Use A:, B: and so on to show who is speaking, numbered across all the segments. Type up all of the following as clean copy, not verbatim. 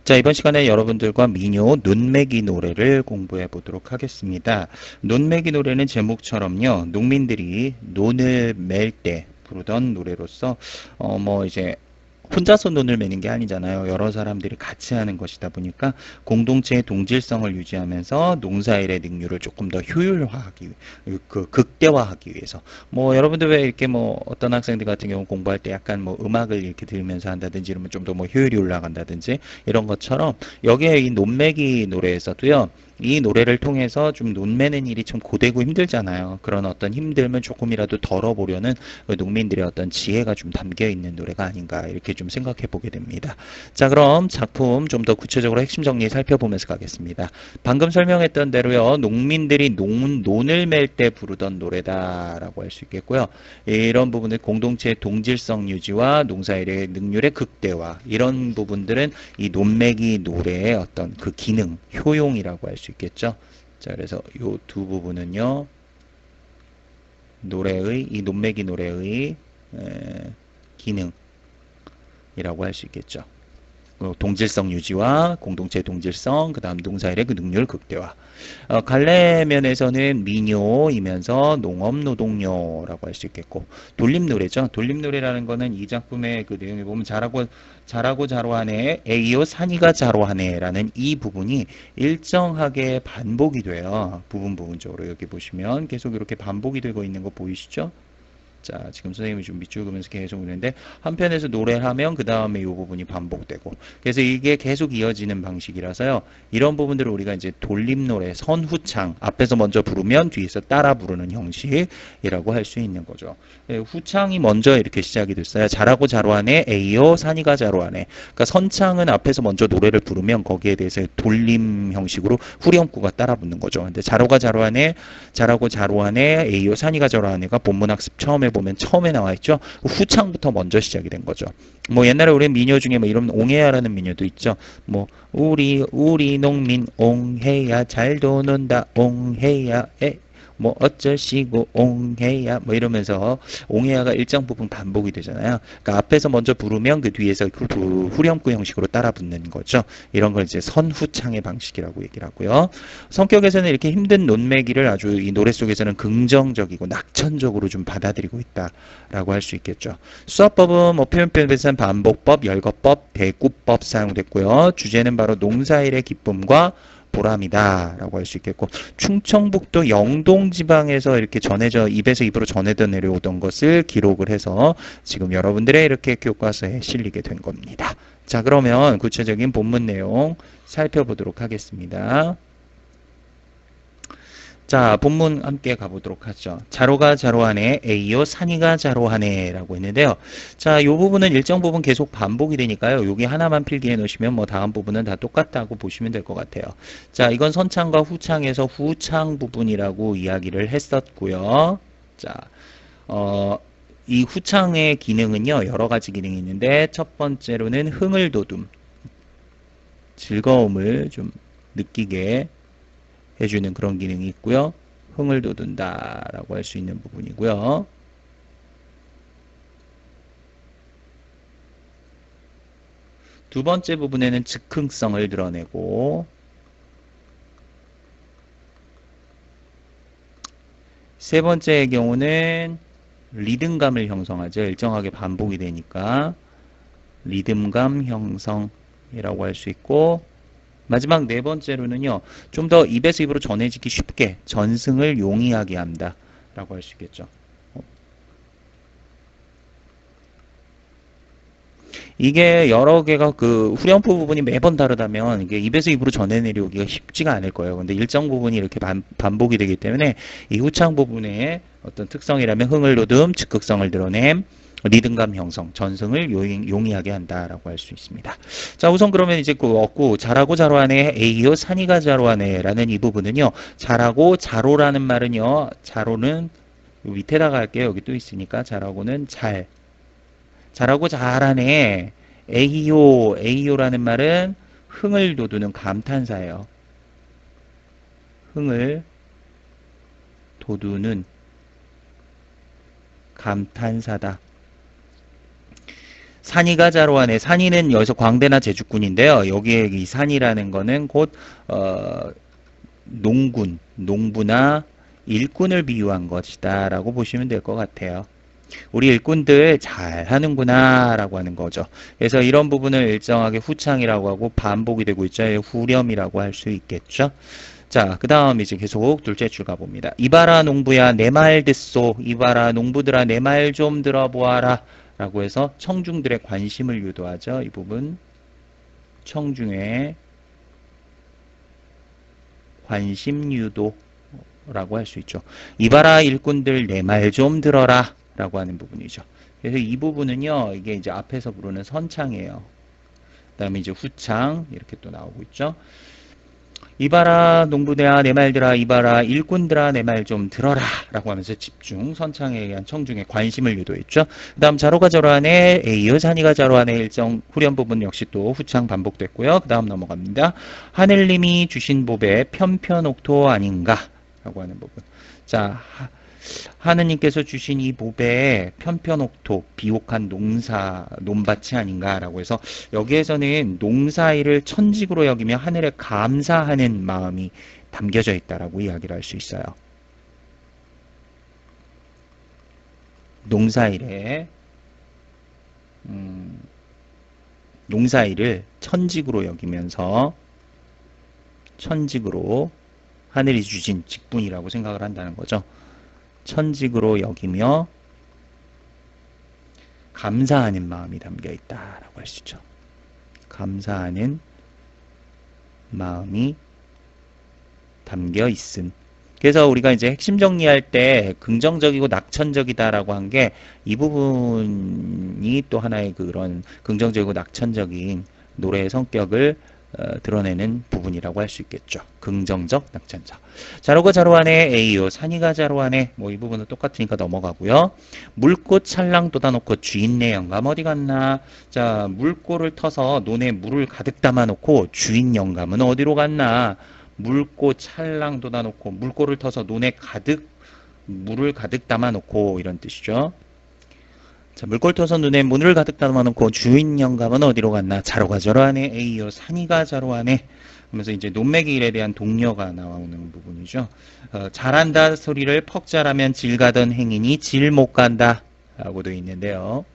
A: 자, 이번 시간에 여러분들과 민요 논매기 노래를 공부해 보도록 하겠습니다. 논매기 노래는 제목처럼요, 농민들이 논을 맬 때 부르던 노래로서, 이제, 혼자서 논을 매는 게 아니잖아요. 여러 사람들이 같이 하는 것이다 보니까 공동체의 동질성을 유지하면서 농사일의 능률을 조금 더 효율화하기, 극대화하기 위해서. 여러분들 왜 이렇게 어떤 학생들 같은 경우 공부할 때 약간 음악을 이렇게 들으면서 한다든지 이러면 좀 더 효율이 올라간다든지 이런 것처럼 여기에 이 논매기 노래에서도요. 이 노래를 통해서 좀 논매는 일이 참 고되고 힘들잖아요. 그런 어떤 힘듦을 조금이라도 덜어보려는 그 농민들의 어떤 지혜가 좀 담겨 있는 노래가 아닌가 이렇게 좀 생각해 보게 됩니다. 자, 그럼 작품 좀 더 구체적으로 핵심 정리 살펴보면서 가겠습니다. 방금 설명했던 대로요. 농민들이 논을 맬 때 부르던 노래다라고 할 수 있겠고요. 이런 부분을 공동체의 동질성 유지와 농사일의 능률의 극대화 이런 부분들은 이 논매기 노래의 어떤 그 기능, 효용이라고 할 수 있겠죠. 자, 그래서 이 두 부분은요. 노래의 이 논매기 노래의 기능이라고 할 수 있겠죠. 동질성 유지와 공동체 동질성, 그 다음 농사일의 그 능률 극대화. 갈래면에서는 민요이면서 농업노동요라고 할 수 있겠고, 돌림노래죠. 돌림노래라는 거는 이 작품의 그 내용에 보면 잘하고 자로하네, 에이요 산이가 자로하네라는 이 부분이 일정하게 반복이 돼요. 부분적으로 여기 보시면 계속 이렇게 반복이 되고 있는 거 보이시죠? 자, 지금 선생님이 좀 밑줄 그으면서 계속 있는데 한편에서 노래를 하면 그 다음에 이 부분이 반복되고 그래서 이게 계속 이어지는 방식이라서요. 이런 부분들을 우리가 이제 돌림노래, 선후창 앞에서 먼저 부르면 뒤에서 따라 부르는 형식이라고 할 수 있는 거죠. 후창이 먼저 이렇게 시작이 됐어요. 잘하고 자로하네, 에이요 산이가 자로하네. 그러니까 선창은 앞에서 먼저 노래를 부르면 거기에 대해서 돌림 형식으로 후렴구가 따라 붙는 거죠. 근데 잘하고 자로하네, 에이요 산이가 자로하네가 본문학습 처음에 보면 처음에 나와 있죠. 후창부터 먼저 시작이 된 거죠. 옛날에 우리 민요 중에 이런 옹해야라는 민요도 있죠. 우리 농민 옹해야 잘도 논다 옹해야에 어쩔시고 옹해야 이러면서 옹해야가 일정 부분 반복이 되잖아요. 그러니까 앞에서 먼저 부르면 그 뒤에서 후렴구 형식으로 따라 붙는 거죠. 이런 걸 이제 선후창의 방식이라고 얘기를 하고요. 성격에서는 이렇게 힘든 논매기를 아주 이 노래 속에서는 긍정적이고 낙천적으로 좀 받아들이고 있다라고 할 수 있겠죠. 수화법은 표현법에서는 반복법, 열거법, 대구법 사용됐고요. 주제는 바로 농사일의 기쁨과 보람이다 라고 할 수 있겠고 충청북도 영동지방에서 이렇게 입에서 입으로 전해져 내려오던 것을 기록을 해서 지금 여러분들의 이렇게 교과서에 실리게 된 겁니다. 자, 그러면 구체적인 본문 내용 살펴보도록 하겠습니다. 자, 본문 함께 가보도록 하죠. 자로가 자로하네, 에이요 산이가 자로하네 라고 했는데요. 자, 이 부분은 일정 부분 계속 반복이 되니까요. 여기 하나만 필기해 놓으시면 다음 부분은 다 똑같다고 보시면 될 것 같아요. 자, 이건 선창과 후창에서 후창 부분이라고 이야기를 했었고요. 자, 이 후창의 기능은요, 여러 가지 기능이 있는데, 첫 번째로는 흥을 돋움, 즐거움을 좀 느끼게 해주는 그런 기능이 있고요. 흥을 돋운다라고 할 수 있는 부분이고요. 두 번째 부분에는 즉흥성을 드러내고 세 번째의 경우는 리듬감을 형성하죠. 일정하게 반복이 되니까 리듬감 형성이라고 할 수 있고 마지막 네 번째로는요. 좀 더 입에서 입으로 전해지기 쉽게 전승을 용이하게 한다 라고 할 수 있겠죠. 이게 여러 개가 그 후렴구 부분이 매번 다르다면 이게 입에서 입으로 전해 내려오기가 쉽지가 않을 거예요. 근데 일정 부분이 이렇게 반복이 되기 때문에 이 후창 부분의 어떤 특성이라면 흥을 돋움, 즉극성을 드러냄, 리듬감 형성, 전승을 용이하게 한다라고 할 수 있습니다. 자, 우선 그러면 이제 그 얻고 잘하고 자로하네, 에이요 산이가 자로하네라는 이 부분은요. 잘하고 자로라는 말은요. 자로는 밑에다가 할게요. 여기 또 있으니까 잘하고는 잘하고 잘하네. 에이요라는 말은 흥을 돋우는 감탄사예요. 흥을 돋우는 감탄사다. 산이가 자로하네. 산이는 여기서 광대나 제주꾼인데요. 여기에 이 산이라는 거는 곧 농군, 농부나 일꾼을 비유한 것이다 라고 보시면 될 것 같아요. 우리 일꾼들 잘하는구나 라고 하는 거죠. 그래서 이런 부분을 일정하게 후창이라고 하고 반복이 되고 있죠. 후렴이라고 할 수 있겠죠. 자, 그 다음 이제 계속 둘째 줄 가봅니다. 이봐라 농부야 내 말 듣소. 이봐라 농부들아 내 말 좀 들어보아라 라고 해서 청중들의 관심을 유도하죠. 이 부분 청중의 관심 유도라고 할 수 있죠. 이봐라 일꾼들 내 말 좀 들어라 라고 하는 부분이죠. 그래서 이 부분은요, 이게 이제 앞에서 부르는 선창이에요. 그 다음에 이제 후창, 이렇게 또 나오고 있죠. 이봐라 농부들아 내 말들아 이봐라 일꾼들아 내 말 좀 들어라 라고 하면서 집중, 선창에 의한 청중의 관심을 유도했죠. 그 다음 자로가 자로하네 에이어 산이가 자로하네 일정 후렴 부분 역시 또 후창 반복됐고요. 그 다음 넘어갑니다. 하늘님이 주신 법에 편편옥토 아닌가 라고 하는 부분. 자, 하느님께서 주신 이 보배에 편편옥토, 비옥한 농사, 논밭이 아닌가라고 해서 여기에서는 농사일을 천직으로 여기며 하늘에 감사하는 마음이 담겨져 있다라고 이야기를 할 수 있어요. 농사일을 천직으로 여기면서 천직으로 하늘이 주신 직분이라고 생각을 한다는 거죠. 천직으로 여기며 감사하는 마음이 담겨 있다라고 할 수 있죠. 감사하는 마음이 담겨 있음. 그래서 우리가 이제 핵심 정리할 때 긍정적이고 낙천적이다라고 한 게 이 부분이 또 하나의 그런 긍정적이고 낙천적인 노래의 성격을 드러내는 부분이라고 할 수 있겠죠. 긍정적, 낙천적. 자로가 자로하네, 에이요. 산이가 자로하네. 뭐 이 부분은 똑같으니까 넘어가고요. 물꽃 찰랑 돋아놓고 주인네 영감 어디 갔나? 자, 물꽃을 터서 논에 물을 가득 담아놓고 주인 영감은 어디로 갔나? 물꽃 찰랑 돋아놓고 물꽃을 터서 논에 물을 가득 담아놓고 이런 뜻이죠. 자, 물골 터서 눈에 문을 가득 담아놓고 주인 영감은 어디로 갔나? 자로가 자로하네. 에이요 산이가 자로하네. 하면서 이제 논매기 일에 대한 동료가 나오는 부분이죠. 잘한다 소리를 퍽 잘하면 질 가던 행인이 질 못 간다 라고 되어 있는데요.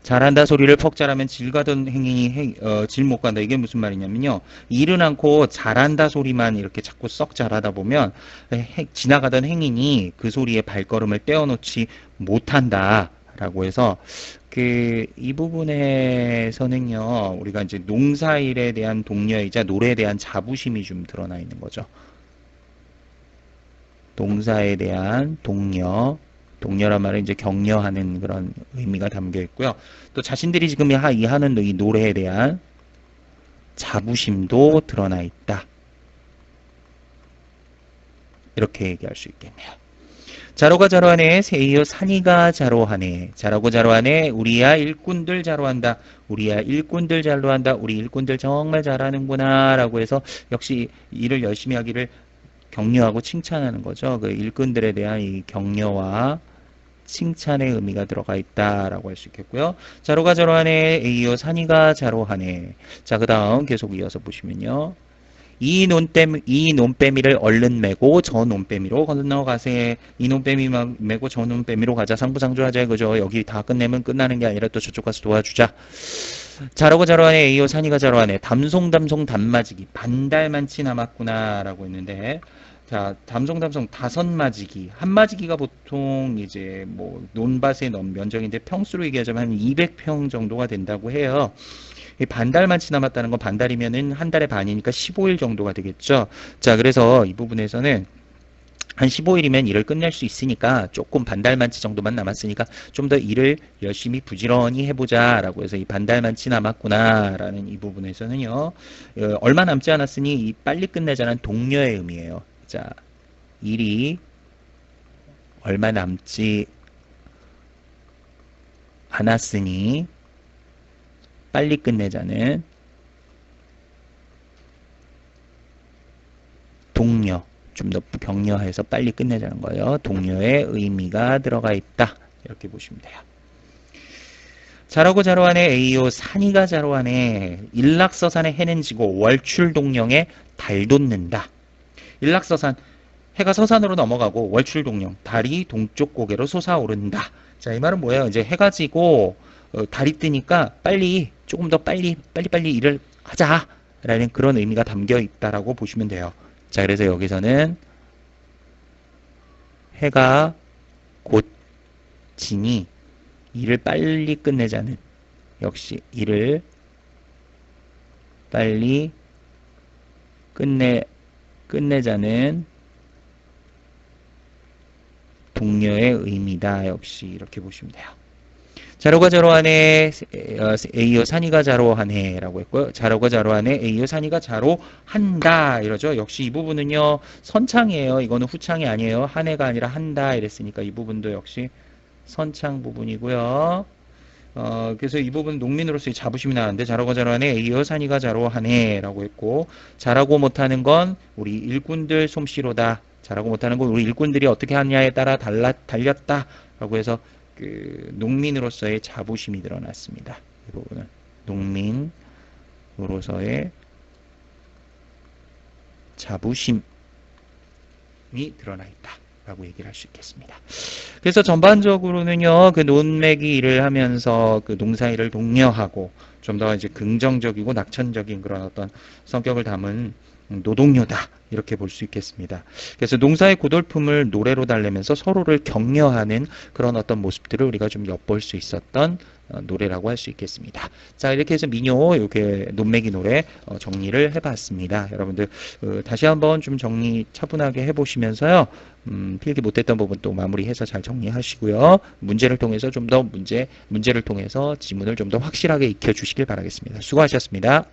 A: 잘한다 소리를 퍽 잘하면 질 가던 행인이 질 못 간다. 이게 무슨 말이냐면요. 일은 않고 잘한다 소리만 이렇게 자꾸 썩 잘하다 보면 지나가던 행인이 그 소리에 발걸음을 떼어놓지 못한다. 라고 해서 이 부분에서는요 우리가 이제 농사일에 대한 동료이자 노래에 대한 자부심이 좀 드러나 있는 거죠. 농사에 대한 동료란 말은 이제 격려하는 그런 의미가 담겨 있고요. 또 자신들이 지금 하는 이 노래에 대한 자부심도 드러나 있다. 이렇게 얘기할 수 있겠네요. 자로가 자로하네. 세이요 산이가 자로하네. 자라고 자로하네. 우리야 일꾼들 자로한다. 우리야 일꾼들 자로한다. 우리 일꾼들 정말 잘하는구나 라고 해서 역시 일을 열심히 하기를 격려하고 칭찬하는 거죠. 그 일꾼들에 대한 이 격려와 칭찬의 의미가 들어가 있다라고 할 수 있겠고요. 자로가 자로하네. 에이요 산이가 자로하네. 자, 그 다음 계속 이어서 보시면요. 이 논빼미를 얼른 메고 저 논빼미로 건너가세. 이 논빼미 메고 저 논빼미로 가자. 상부상조하자 그죠. 여기 다 끝내면 끝나는 게 아니라 또 저쪽 가서 도와주자. 자라고 자로하네. 에이요 산이가 자로하네. 담송담송 단맞이기 반달만치 남았구나 라고 했는데 자, 담송담송 5마지기. 한 마지기가 보통 이제 뭐 논밭의 면적인데 평수로 얘기하자면 한 200평 정도가 된다고 해요. 반달만치 남았다는 건 반달이면은 한 달의 반이니까 15일 정도가 되겠죠. 자, 그래서 이 부분에서는 한 15일이면 일을 끝낼 수 있으니까 조금 반달만치 정도만 남았으니까 좀 더 일을 열심히 부지런히 해보자 라고 해서 이 반달만치 남았구나 라는 이 부분에서는요. 얼마 남지 않았으니 빨리 끝내자는 동료의 의미예요. 자, 일이 얼마 남지 않았으니 빨리 끝내자는 동료, 좀 더 격려해서 빨리 끝내자는 거예요. 동료의 의미가 들어가 있다. 이렇게 보시면 돼요. 자라고 자로하네 에이요 산이가 자로하네 일락서산에 해는 지고 월출동령에 달 돋는다. 일락서산 해가 서산으로 넘어가고 월출동령 달이 동쪽 고개로 솟아오른다. 자, 이 말은 뭐예요? 이제 해가 지고 달이 뜨니까 빨리 조금 더 빨리 일을 하자라는 그런 의미가 담겨 있다라고 보시면 돼요. 자, 그래서 여기서는 해가 곧 지니 일을 빨리 끝내자는 역시 일을 빨리 끝내자는 동료의 의미다. 역시 이렇게 보시면 돼요. 자로가 자로하네 에이요 산이가 자로하네 라고 했고요. 자로가 자로하네 에이요 산이가 자로한다 이러죠. 역시 이 부분은요 선창이에요. 이거는 후창이 아니에요. 한 해가 아니라 한다 이랬으니까 이 부분도 역시 선창 부분이고요. 그래서 이 부분 농민으로서의 자부심이 나는데 자로가 자로하네 에이요 산이가 자로하네 라고 했고 잘하고 못하는 건 우리 일꾼들 솜씨로다. 잘하고 못하는 건 우리 일꾼들이 어떻게 하느냐에 따라 달렸다 라고 해서 그 농민으로서의 자부심이 드러났습니다. 이 부분은 농민으로서의 자부심이 드러나 있다. 라고 얘기를 할 수 있겠습니다. 그래서 전반적으로는요, 그 논매기 일을 하면서 그 농사일을 독려하고 좀 더 이제 긍정적이고 낙천적인 그런 어떤 성격을 담은 노동요다. 이렇게 볼 수 있겠습니다. 그래서 농사의 고돌품을 노래로 달래면서 서로를 격려하는 그런 어떤 모습들을 우리가 좀 엿볼 수 있었던 노래라고 할 수 있겠습니다. 자, 이렇게 해서 민요 이렇게 논매기 노래 정리를 해봤습니다. 여러분들 다시 한번 좀 정리 차분하게 해보시면서요. 필기 못했던 부분 또 마무리해서 잘 정리하시고요. 문제를 통해서 좀 더 문제를 통해서 지문을 좀 더 확실하게 익혀주시길 바라겠습니다. 수고하셨습니다.